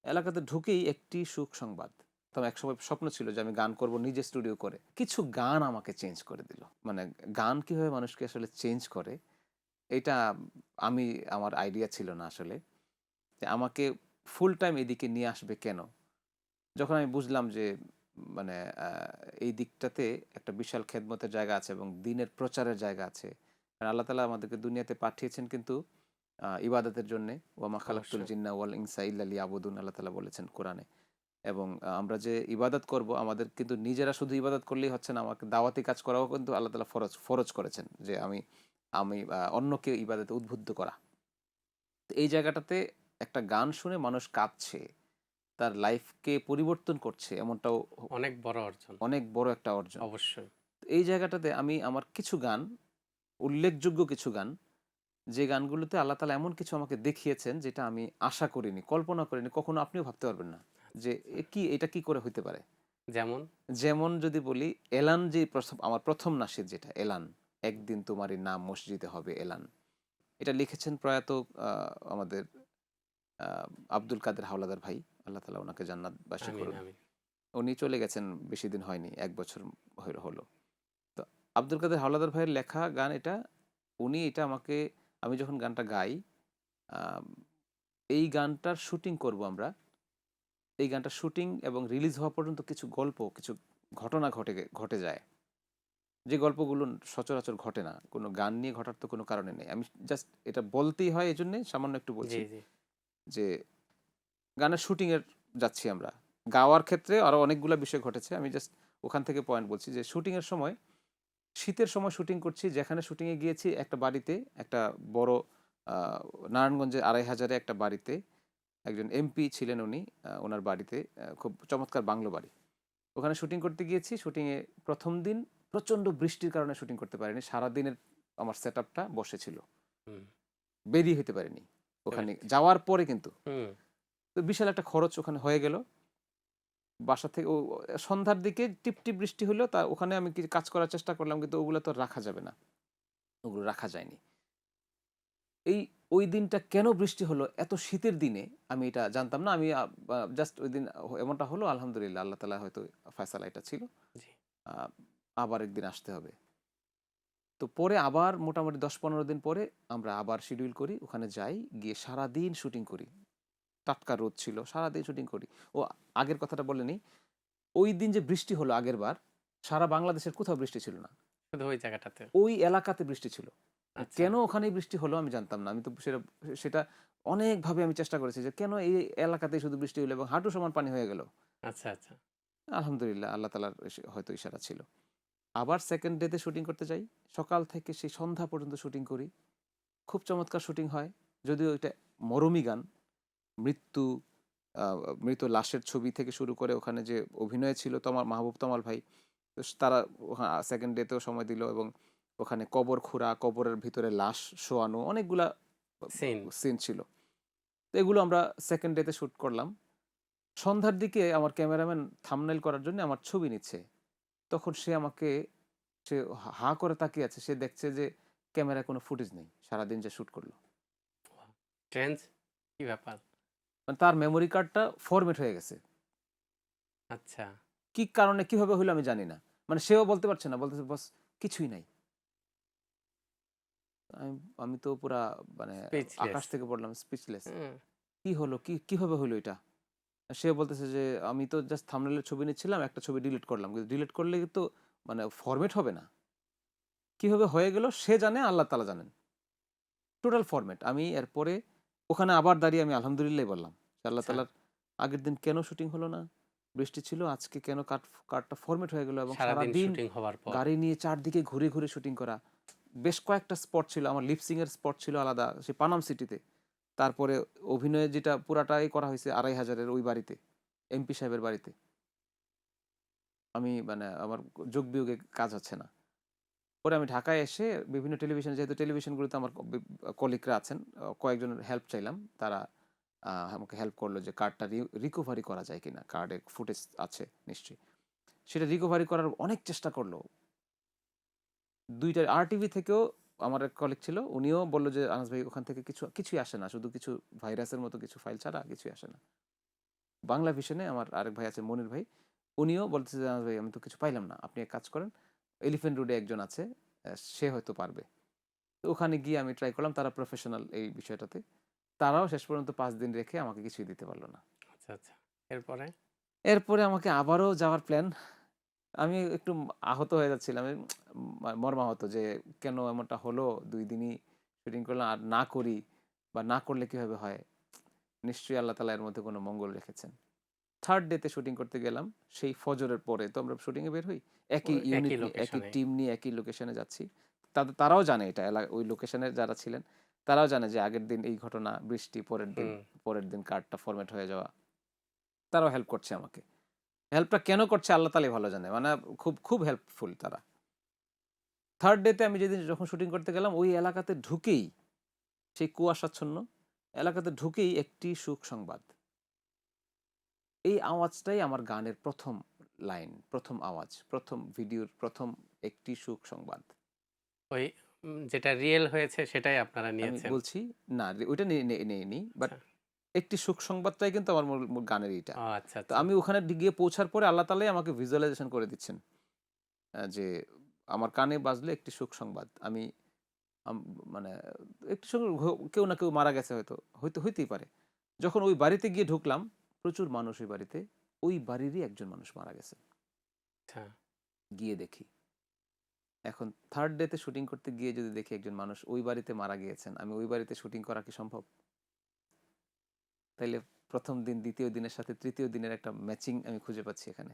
এলাকাতে ঢুকেই একটি সুখ সংবাদ। তো একসময় স্বপ্ন ছিল যে আমি গান করব নিজে স্টুডিও করে। কিছু গান আমাকে চেঞ্জ করে দিল। মানে গান কিভাবে মানুষকে আসলে চেঞ্জ করে এটা আমি আমার আইডিয়া ছিল না আসলে। যে আমাকে ফুল টাইম এদিকে নিয়ে আসবে কেন? যখন আমি বুঝলাম যে মানে আ এই দিকটাতে একটা বিশাল খেদমতের জায়গা আছে এবং দ্বীনের প্রচারের জায়গা আছে। কারণ আল্লাহ তাআলা আমাদেরকে দুনিয়াতে পাঠিয়েছেন কিন্তু ইবাদতের জন্যে। ওয়া মা খালাকতুল অবশ্যই। জিন্না ওয়াল ইনসা ইল্লা লিয়াবুদুন আল্লাহ তাআলা বলেছেন কোরআনে। এবং আমরা যে ইবাদত করব আমাদের কিন্তু নিজেরা শুধু ইবাদত করলেই হচ্ছে না, আমাকে দাওয়াতি কাজ করাও কিন্তু আল্লাহ তাআলা ফরজ করেছেন যে আমি আমি অন্যকে ইবাদতে উদ্বুদ্ধ করা। তো এই জায়গাটাতে একটা গান শুনে মানুষ কাঁদছে, তার লাইফকে পরিবর্তন করছে এমনটাও অনেক বড় অর্জন। অনেক বড় একটা অর্জন। অবশ্যই। তো এই জায়গাটাতে আমি আমার কিছু গান, উল্লেখযোগ্য কিছু গান, যে গানগুলোতে আল্লাহ তাআলা এমন কিছু আমাকে দেখিয়েছেন যেটা আমি আশা করিনি, কল্পনা করিনি, কখনো আপনিও ভাবতে পারবেন না। যে আচ্ছা। এটা কি করে হইতে পারে? যেমন? যেমন যদি বলি, এলান যে আমার ১ম নাশিদ যেটা এলান, একদিন তোমারই নাম মসজিদে হবে এলান। এটা লিখেছেন প্রয়াত আ আমাদের আ আব্দুল কাদের হাওলাদার ভাই। আল্লাহ তাআলা উনাকে জান্নাতবাসী আমিন, করুন। আমিন। উনি চলে গেছেন বেশিদিন হয়নি। ১ বছর হলো। তো আব্দুল কাদের হাওলাদার ভাইয়ের লেখা গান এটা। উনি এটা আমাকে, আমি যখন গানটা গাই, আম এই গানটার শুটিং করব আমরা। এই গানটার শুটিং এবং রিলিজ হওয়া পর্যন্ত কিছু গল্প, কিছু ঘটনা ঘটে যায়। যে গল্পগুলো সচরাচর ঘটে না। কোনো গান নিয়ে ঘটার তো কোনো কারণে নেই। আমি জাস্ট এটা বলতেই হয় এজন্যে সামান্য একটু জি, বলছি জি। যে গানের শুটিং এর যাচ্ছি আমরা। গাওয়ার ক্ষেত্রে আরো অনেকগুলা বিষয় ঘটেছে। আমি জাস্ট ওখান থেকে পয়েন্ট বলছি যে শুটিং এর সময়, শীতের সময় শুটিং করছি। যেখানে শুটিং এ গিয়েছি একটা বাড়িতে, একটা বড় আ নারায়ণগঞ্জের ২৫০০ এ একটা বাড়িতে একজন এমপি ছিলেন উনি। উনার বাড়িতে খুব চমৎকার বাংলো বাড়ি। ওখানে শুটিং করতে গিয়েছি। শুটিং এ ১ম দিন প্রচণ্ড বৃষ্টির কারণে শুটিং করতে পারিনি। সারাদিনের আমার সেটআপটা বসে ছিল। হুম, বেরিয়ে হইতে পারিনি। বুঝতে ওখানে পেরেছি। যাওয়ার পরে কিন্তু। হুম, তো বিশাল একটা খরচ ওখানে হয়ে গেল। বাসা থেকে সন্ধ্যার দিকে টিপটিপ বৃষ্টি হলো। ওখানে আমি কিছু কাজ করার চেষ্টা করলাম কিন্তু ওগুলো তো আর রাখা যাবে না। ওগুলো রাখা যায়নি। এই ওই দিনটা কেন বৃষ্টি হলো এত শীতের দিনে আমি এটা জানতাম না। আমি জাস্ট ওইদিন এমনটা হলো, আলহামদুলিল্লাহ আল্লাহ তাআলা হয়তো ফায়সালা এটা ছিল। জি। আ আবার একদিন আসতে হবে। তো পরে আবার মোটামুটি ১০-১৫ দিন পরে আমরা আবার শিডিউল করি। ওখানে যাই, গিয়ে সারাদিন শুটিং করি। টাটকা রোদ ছিল। সারাদিন শুটিং করি। ও আগের কথাটা বলে নেই। ওইদিন যে বৃষ্টি হলো আগেরবার, সারা বাংলাদেশের কোথাও বৃষ্টি ছিল না। শুধু ওই জায়গাটাতে। ওই এলাকাতে বৃষ্টি ছিল। আচ্ছা, কেন ওখানেই বৃষ্টি হলো আমি জানতাম না। আমি তো সেটা অনেকভাবে আমি চেষ্টা করেছি যে কেন এই এলাকাতেই শুধু বৃষ্টি হলো এবং হাঁটু সমান পানি হয়ে গেল। আচ্ছা, আচ্ছা। আলহামদুলিল্লাহ আল্লাহ তাআলার হয়তো ইশারা ছিল। আবার 2nd ডে তে শুটিং করতে যাই। সকাল থেকে সেই সন্ধ্যা পর্যন্ত শুটিং করি। খুব চমৎকার শুটিং হয়। যদিও এটা মরমী গান। মৃত্যু, আ মৃত লাশের ছবি থেকে শুরু করে ওখানে যে অভিনয় ছিল মাহবুব তমাল ভাই। তো তারা 2nd ডে তেও সময় দিল এবং ওখানে কবর খোঁড়া, কবরের ভিতরে লাশ শোয়ানো অনেকগুলা সিন। সিন ছিল। তো এগুলো আমরা 2nd ডে তে শুট করলাম। সন্ধ্যার দিকে আমার ক্যামেরাম্যান থাম্বনেইল করার জন্য আমার ছবি নিচ্ছে। তখন সে হা করে তাকিয়ে আছে। সে দেখছে যে ক্যামেরায় কোনো ফুটেজ নেই। সারাদিন যে শুট করল। ট্রেঞ্চ? কি ব্যাপার? মানে তার মেমোরি কার্ডটা ফরমেট হয়ে গেছে। আচ্ছা। কি কারণে কিভাবে হইলো আমি জানি না। মানে সেও বলতে পারছে না। বলতেছে, "বস কিছুই নাই।" আমি আমি তো পুরা মানে স্পিচলেস। আকাশ থেকে পড়লাম স্পিচলেস। হুম, কি হলো? কিভাবে হইলো এটা? সে বলতেছে যে, "আমি তো জাস্ট থাম্বনেইল এর ছবি নিচ্ছিলাম। একটা ছবি ডিলিট করলাম। কিন্তু ডিলিট করলে তো মানে ফরমেট হবে না। কিভাবে হয়ে গেল সে জানে, আল্লাহ তাআলা জানেন। Total format." আমি এরপরে ওখানে আবার দাঁড়িয়ে আমি আলহামদুলিল্লাহ বললাম। যে, "আল্লাহ আচ্ছা। তাআলার আগের দিন কেন শুটিং হলো না? বৃষ্টি ছিল। আজকে কেন কার্ডটা ফরমেট হয়ে গেল এবং সারাদিন সারাদিন শুটিং হওয়ার পর। গাড়ি নিয়ে চারদিকে ঘুরে, ঘুরে শুটিং করা।" বেশ কয়েকটা স্পট ছিল। আমার লিপসিং এর স্পট ছিল আলাদা সে পানাম সিটিতে। তারপরে অভিনয় যেটা পুরাটাই করা হইছে ২৫০০ এর ওই বাড়িতে, এমপি সাহেবের বাড়িতে। আমি মানে আমার যোগ বিয়োগে কাজ হচ্ছে না। পরে আমি ঢাকায় এসে বিভিন্ন যেহেতু টেলিভিশনগুলোতে আমার কলিগরা আছেন, কয়েকজনের হেল্প চাইলাম। তারা আমাকে হেল্প করলো যে কার্ডটা রিকভারি করা যায় কিনা। কার্ডে ফুটেজ আছে নিশ্চয়ই। সেটা রিকভারি করার অনেক চেষ্টা করলো। ২ টা আরটিভি থেকেও আমার এক কলিগ ছিল। উনিও বলল যে, "আনাস ভাই ওখান থেকে কিছুই আসে না। শুধু কিছু ভাইরাসের মতো কিছু ফাইল ছাড়া কিছুই আসে না।" বাংলা ভিশনে আমার আরেক ভাই আছে মনির ভাই, উনিও বলতেছে যে ভাই আমি তো কিছু পাইলাম না, আপনি এক কাজ করেন, এলিফ্যান্ট রোডে একজন আছে, সে হয়তো পারবে। তো ওখানে গিয়ে আমি ট্রাই করলাম, তারা প্রফেশনাল এই বিষয়টাতে। তারাও শেষ পর্যন্ত ৫ দিন রেখে আমাকে কিছুই দিতে পারলো না। আচ্ছা, আচ্ছা। এরপরে? এরপরে আমাকে আবারও যাওয়ার প্ল্যান। আমি একটু আহত হয়ে যাচ্ছিলাম, মর্মাহত যে কেন এমনটা হলো, ২ দিনই শুটিং করলাম আর না করি বা না করলে কিভাবে হয়, নিশ্চয়ই আল্লাহ তাআলা এর মধ্যে কোনো মঙ্গল রেখেছেন। থার্ড ডেতে শুটিং করতে গেলাম, সেই ফজরের পরে তো আমরা শুটিংয়ে বের হই, একই ওই একই ইউনিট নিয়ে একই লোকেশনে। টিম নিয়ে একই লোকেশনে যাচ্ছি। তারাও জানে এটা, ওই লোকেশনের যারা ছিলেন তারাও জানে যে আগের দিন এই ঘটনা, বৃষ্টি, হুম। পরের দিন কার্ডটা ফরম্যাট হয়ে যাওয়া। তারাও হেল্প করছে আমাকে। হেল্পটা কেন করছে আল্লাহ তাআলাই ভালো জানে। মানে খুব, খুব হেল্পফুল তারা। থার্ড ডেতে আমি যখন শুটিং করতে গেলাম, ওই এলাকাতে ঢুকেই, সেই কুয়াশাচ্ছন্ন এলাকাতে ঢুকেই একটি সুখ সংবাদ। এই আওয়াজটাই আমার গানের ১ম লাইন, ১ম আওয়াজ, ১ম ভিডিওর ১ম একটি সুখ সংবাদ। ওই যেটা রিয়েল হয়েছে সেটাই আপনারা আমি নিয়েছেন। বলছি না, ওইটা নেইনি। বাট আচ্ছা। একটি সুখ সংবাদটাই কিন্তু আমার মূল গানের এইটা। ও আচ্ছা, তো আচ্ছা। আমি ওখানে গিয়ে পৌঁছার পরে আল্লাহ তাআলাই আমাকে ভিজুয়ালাইজেশন করে দিচ্ছেন। যে আমার কানে বাজলো একটি সুখ সংবাদ। আমি আম মানে একটু সঙ্গে কেউ না কেউ মারা গেছে হয়তো। হইতেই পারে। যখন ওই বাড়িতে গিয়ে ঢুকলাম, প্রচুর মানুষ ওই বাড়িতে। ওই বাড়িরই একজন মানুষ মারা গেছে। আচ্ছা। গিয়ে দেখি। এখন থার্ড ডেতে শুটিং করতে গিয়ে যদি দেখি একজন মানুষ ওই বাড়িতে মারা গিয়েছেন, আমি ওই বাড়িতে শুটিং করা কি সম্ভব? তাইলে ১ম দিন, ২য় দিনের সাথে ৩য় দিনের একটা ম্যাচিং আমি খুঁজে পাচ্ছি এখানে।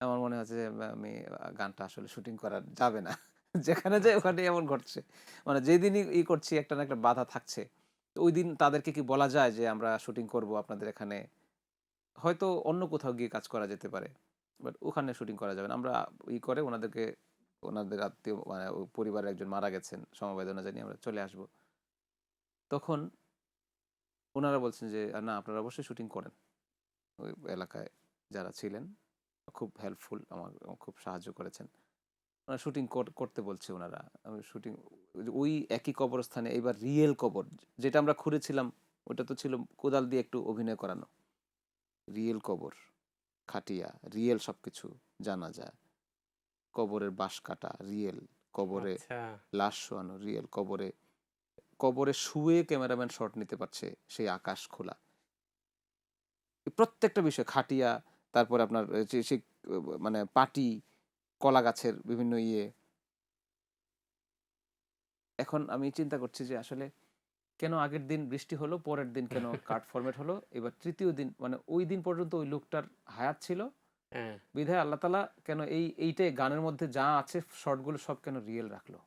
আমার মনে হচ্ছে যে আমি গানটা আসলে শুটিং করা যাবে না। যেখানে যাই আচ্ছা। ওখানেই এমন ঘটছে। মানে যেদিনই করছি একটা না একটা বাধা থাকছে। তো ঐদিন তাদেরকে কি বলা যায় যে আমরা শুটিং করব আপনাদের এখানে? হয়তো অন্য কোথাও গিয়ে কাজ করা যেতে পারে। বাট ওখানে শুটিং করা যাবে না। আমরা করে ওনাদেরকে, ওনাদের আত্মীয় মানে পরিবারের একজন মারা গেছেন, সমবেদনা জানিয়ে আমরা চলে আসব। তখন উনারা বলছেন যে না আপনারা অবশ্যই শুটিং করেন। ওই এলাকায় যারা ছিলেন খুব হেল্পফুল, খুব সাহায্য করেছেন। ওনারা শুটিং করতে বলছে ওনারা। আমি শুটিং ওই একই কবরস্থানে, এবার রিয়েল কবর, যেটা আমরা খুঁড়েছিলাম ওটা তো ছিল কোদাল দিয়ে একটু অভিনয় করানো। রিয়েল কবর, খাটিয়া, রিয়েল সবকিছু জানা যায়। কবরের বাঁশ কাটা রিয়েল, কবরে আচ্ছা। লাশ শোয়ানো রিয়েল, কবরে শুয়ে ক্যামেরাম্যান শট নিতে পারছে, সেই আকাশ খোলা। এই প্রত্যেকটা বিষয়, খাটিয়া, তারপরে আপনার সেই মানে পাটি, কলা গাছের বিভিন্ন ইয়ে। এখন আমি চিন্তা করছি যে আসলে কেন আগের দিন বৃষ্টি হলো, পরের দিন কেন কাট ফরম্যাট হলো, এবার ৩য় দিন মানে ওই দিন পর্যন্ত ওই লোকটার হায়াত ছিল, হ্যাঁ। বিধায় আল্লাহ তাআলা কেন এইটাই গানের মধ্যে যা আছে শর্টগুলো সব কেন রিয়েল রাখলো।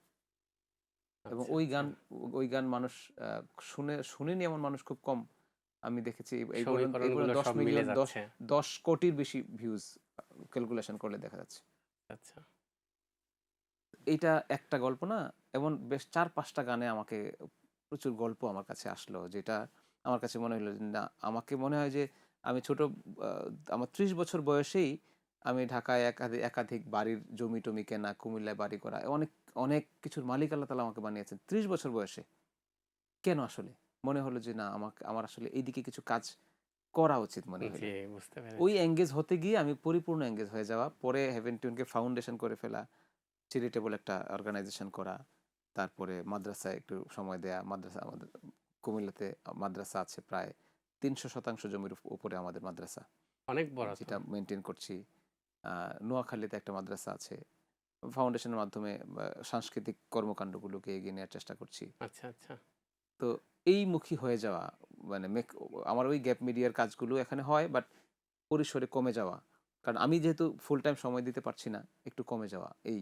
এবং আচ্ছা, আচ্ছা। ওই গান মানুষ শুনেনি এমন মানুষ খুব কম আমি দেখেছি। এই পর্যন্ত সমীকরণগুলো ১০ সব মিলে মিলিয়ন, যাচ্ছে। ১০ কোটির বেশি ভিউজ ক্যালকুলেশন করলে দেখা যাচ্ছে। আচ্ছা। এইটা একটা গল্প না, এমন বেশ ৪-৫ টা গানে আমাকে প্রচুর গল্প আমার কাছে আসলো, যেটা আমার কাছে মনে হলো যে না, আমাকে মনে হয় যে আমি ছোট, আ আমার ৩০ বছর বয়সেই আমি ঢাকায় একাধিক বাড়ির জমি-টমি কেনা, কুমিল্লায় বাড়ি করা, অনেক কিছুর মালিক আল্লাহ তাআলা আমাকে বানিয়েছেন ৩০ বছর বয়সে। কেন আসলে? মনে হলো যে না, আমার আসলে এইদিকে কিছু কাজ করা উচিত মনে জি, হইলো। বুঝতে ওই পেরেছি। এনগেজ হতে গিয়ে আমি পরিপূর্ণ এনগেজ হয়ে যাওয়া। পরে হেভেন টিউনকে ফাউন্ডেশন করে ফেলা, চ্যারিটেবল একটা অর্গানাইজেশন করা। তারপরে মাদ্রাসায় একটু সময় দেয়া। মাদ্রাসা আমাদের কুমিল্লাতে মাদ্রাসা আছে প্রায় ৩০০% জমির উপরে আমাদের মাদ্রাসা। অনেক বড় তো। যেটা মেইনটেইন করছি। আ নোয়াখালীতে একটা মাদ্রাসা আছে। ফাউন্ডেশনের মাধ্যমে সাংস্কৃতিক কর্মকান্ডগুলোকে এগিয়ে নেয়ার চেষ্টা করছি। আচ্ছা, আচ্ছা। তো এইমুখী হয়ে যাওয়া, মানে আমার ওই গ্যাপ মিডিয়ার কাজগুলো এখানে হয়, বাট পরিসরে কমে যাওয়া। কারণ আমি যেহেতু ফুল টাইম সময় দিতে পারছি না, একটু কমে যাওয়া এই।